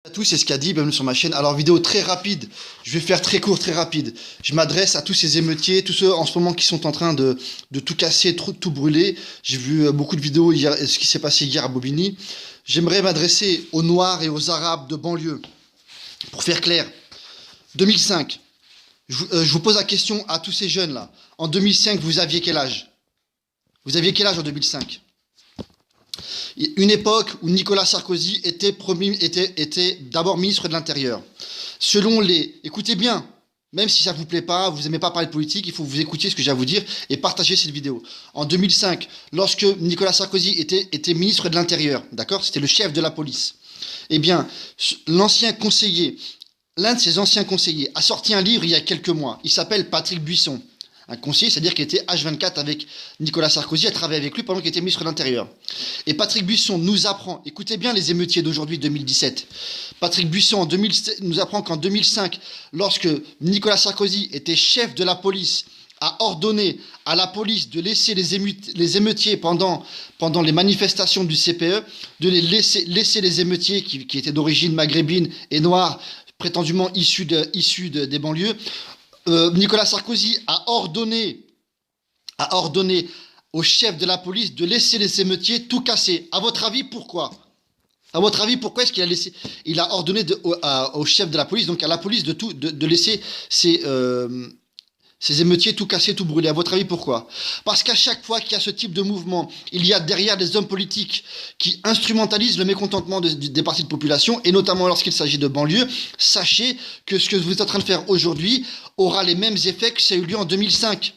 À tous, c'est ce qu'a dit, bienvenue sur ma chaîne. Alors, vidéo très rapide, je vais faire très court, très rapide. Je m'adresse à tous ces émeutiers, tous ceux en ce moment qui sont en train de tout casser, tout brûler. J'ai vu beaucoup de vidéos hier, ce qui s'est passé hier à Bobigny. J'aimerais m'adresser aux Noirs et aux Arabes de banlieue. Pour faire clair, 2005, je vous pose la question à tous ces jeunes-là. En 2005, vous aviez quel âge? Vous aviez quel âge en 2005? Une époque où Nicolas Sarkozy était d'abord ministre de l'Intérieur. Selon les... Écoutez bien, même si ça ne vous plaît pas, vous n'aimez pas parler de politique, il faut que vous écoutiez ce que j'ai à vous dire et partager cette vidéo. En 2005, lorsque Nicolas Sarkozy était ministre de l'Intérieur, d'accord, c'était le chef de la police, eh bien, l'ancien conseiller, l'un de ses anciens conseillers, a sorti un livre il y a quelques mois. Il s'appelle Patrick Buisson. Un conseiller, c'est-à-dire qu'il était H24 avec Nicolas Sarkozy, a travaillé avec lui pendant qu'il était ministre de l'Intérieur. Et Patrick Buisson nous apprend, écoutez bien les émeutiers d'aujourd'hui, 2017. Patrick Buisson nous apprend qu'en 2005, lorsque Nicolas Sarkozy était chef de la police, a ordonné à la police de laisser les émeutiers pendant les manifestations du CPE, de les laisser les émeutiers qui étaient d'origine maghrébine et noire, prétendument issus des banlieues. Nicolas Sarkozy a ordonné au chef de la police de laisser les émeutiers tout casser. À votre avis, pourquoi? À votre avis, pourquoi est-ce qu'il a ordonné au chef de la police, donc à la police, de laisser ces émeutiers tout casser, tout brûler? À votre avis, pourquoi? Parce qu'à chaque fois qu'il y a ce type de mouvement, il y a derrière des hommes politiques qui instrumentalisent le mécontentement des parties de population, et notamment lorsqu'il s'agit de banlieue. Sachez que ce que vous êtes en train de faire aujourd'hui aura les mêmes effets que ça a eu lieu en 2005.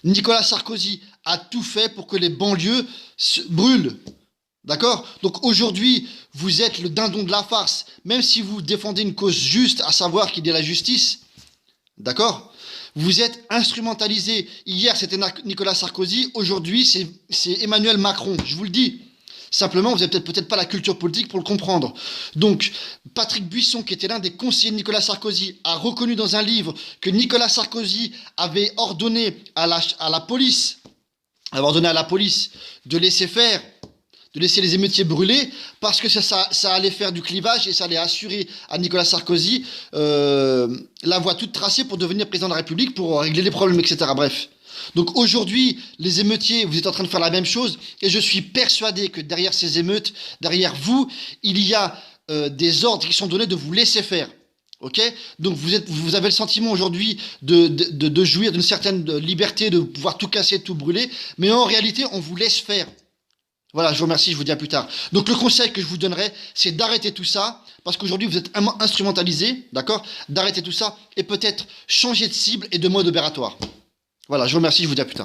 Nicolas Sarkozy a tout fait pour que les banlieues brûlent. D'accord? Donc aujourd'hui, vous êtes le dindon de la farce, même si vous défendez une cause juste, à savoir qu'il y ait la justice. D'accord? Vous êtes instrumentalisé. Hier, c'était Nicolas Sarkozy. Aujourd'hui, c'est Emmanuel Macron. Je vous le dis. Simplement, vous n'avez peut-être pas la culture politique pour le comprendre. Donc, Patrick Buisson, qui était l'un des conseillers de Nicolas Sarkozy, a reconnu dans un livre que Nicolas Sarkozy avait ordonné à la police de laisser faire, de laisser les émeutiers brûler, parce que ça allait faire du clivage et ça allait assurer à Nicolas Sarkozy la voie toute tracée pour devenir président de la République, pour régler les problèmes, etc. Bref. Donc aujourd'hui, les émeutiers, vous êtes en train de faire la même chose, et je suis persuadé que derrière ces émeutes, derrière vous, il y a des ordres qui sont donnés de vous laisser faire. Ok? Donc vous avez le sentiment aujourd'hui de jouir d'une certaine liberté, de pouvoir tout casser, tout brûler, mais en réalité, on vous laisse faire. Voilà, je vous remercie, je vous dis à plus tard. Donc le conseil que je vous donnerai, c'est d'arrêter tout ça, parce qu'aujourd'hui vous êtes instrumentalisé, d'accord? D'arrêter tout ça, et peut-être changer de cible et de mode opératoire. Voilà, je vous remercie, je vous dis à plus tard.